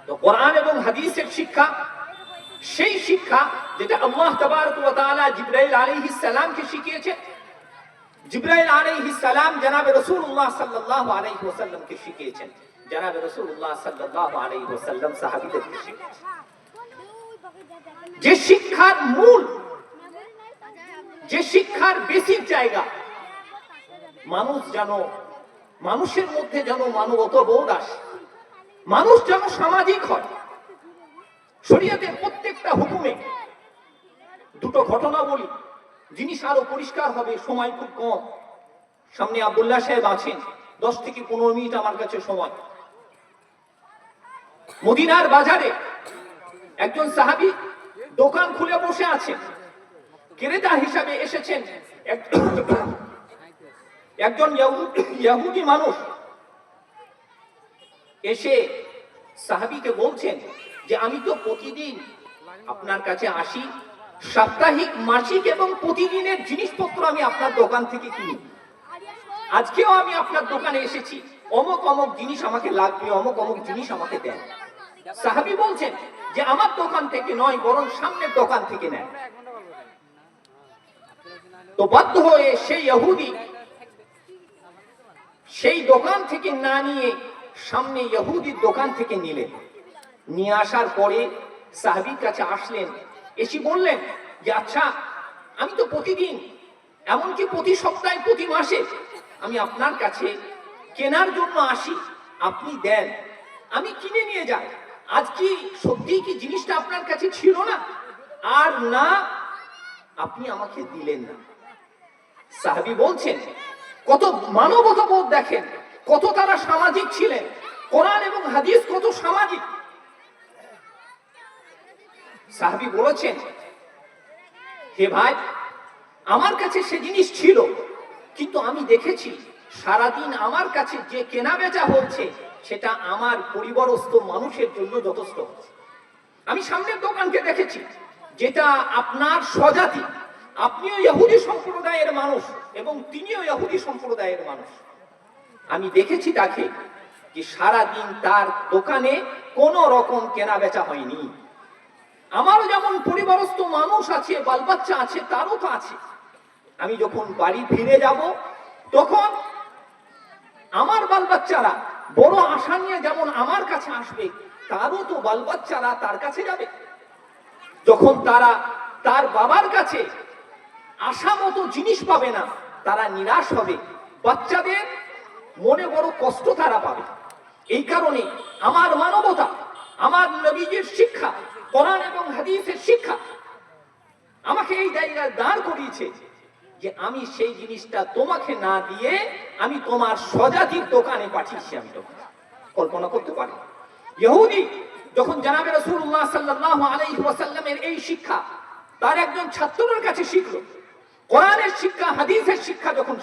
তো কোরআন এবং হাদিসের শিক্ষা সেই শিক্ষা যেটা আল্লাহ তাবারক ওয়া তাআলা জিবরাইল আলাইহিস সালামকে শিখিয়েছেন। জিবরাইল আলাইহিস সালাম জনাবে রাসূলুল্লাহ সাল্লাল্লাহু আলাইহি ওয়াসাল্লামকে শিখিয়েছেন। জনাবে রাসূলুল্লাহ সাল্লাল্লাহু আলাইহি ওয়াসাল্লাম সাহাবীদেরকে শিখিয়েছেন। যে শিক্ষার মূল, যে শিক্ষার বেসিক জায়গা, মানুষ যেন, মানুষের মধ্যে যেন মানবতাবোধ আসে, মানুষ যেন সামাজিক হয়। শরীয়তের প্রত্যেকটা হুকুমে দুটো ঘটনা বলি, জিনিস আরো পরিষ্কার হবে, সময় খুব কম। সামনে আব্দুল্লাহ সাহেব আছেন, 10 থেকে 15 মিনিট আমার কাছে সময়। মদিনার বাজারে একজন সাহাবী দোকান খুলে বসে আছেন, ক্রেতা হিসাবে এসেছেন একজন ইহুদি মানুষ। এসে সাহাবীকে বলছেন যে আমি তো প্রতিদিন আপনার কাছে আসি, সাপ্তাহিক, মাসিক এবং প্রতিদিনের জিনিসপত্র আমি আপনার দোকান থেকে কিনি। আজকেও আমি আপনার দোকানে এসেছি, অমুক অমুক জিনিস আমাকে লাগবে, অমুক অমুক জিনিস আমাকে দেন। সাহাবী বলছেন যে আমার দোকান থেকে নয়, বরং সামনের দোকান থেকে নেন। তো বাধ্য হয়ে সেই ইহুদি সেই দোকান থেকে না নিয়ে সামনে ইহুদির দোকান থেকে নিলেন। নিয়ে আসার পরে সাহাবীর কাছে আসলেন, এসে বললেন যে আচ্ছা, আমি তো প্রতিদিন, এমনকি প্রতি সপ্তাহে, প্রতি মাসে আমি আপনার কাছে কেনার জন্য আসি, আপনি দেন, আমি কিনে নিয়ে যাই। আজ কি সত্যি কি জিনিসটা আপনার কাছে ছিল না? আর না, আপনি আমাকে দিলেন না। সাহাবী বলছেন কত মানবতাবোধ দেখেন, কত তারা সামাজিক ছিলেন। কোরআন এবং হাদিস কত সামাজিক। সাহাবী বলেছেন, হে ভাই, আমার কাছে সে জিনিস ছিল, কিন্তু আমি দেখেছি সারাদিন আমার কাছে যে কেনা বেচা হচ্ছে সেটা আমার পরিবারস্থ মানুষের জন্য যথেষ্ট হচ্ছে। আমি সামনের দোকানকে দেখেছি, যেটা আপনার স্বজাতি, আপনিও ইহুদি সম্প্রদায়ের মানুষ এবং তিনিও ইহুদি সম্প্রদায়ের মানুষ। আমি দেখেছি তাকে যে সারাদিন তার দোকানে কোনো রকম কেনা বেচা হয়নি। আমারও যেমন পরিবারস্থ মানুষ আছে, বাল বাচ্চা আছে, তারও তো আছে। আমি যখন বাড়ি ফিরে যাব, তখন আমার বাল বাচ্চারা বড় আশা নিয়ে যেমন আমার কাছে আসবে, তারও তো বাল বাচ্চারা তার কাছে যাবে। যখন তারা তার বাবার কাছে আশা মতো জিনিস পাবে না, তারা নিরাশ হবে, বাচ্চাদের মনে বড় কষ্ট তারা পাবে। এই কারণে আমার মানবতা, আমার নবীজির শিক্ষা, কোরআন এবং হাদিসের শিক্ষা আমাকে এই জায়গায় দাঁড় করিয়েছে যে আমি সেই জিনিসটা তোমাকে না দিয়ে আমি তোমার স্বজাতির দোকানে পাঠিয়েছি। আমি তো কল্পনা করতে পারি, ইহুদি যখন জনাবে রাসূলুল্লাহ সাল্লাল্লাহু আলাইহি ওয়াসাল্লামের এই শিক্ষা তার একজন ছাত্রের কাছে শিখলো, কোরআনের শিক্ষা, হাদিসের শিক্ষা যখন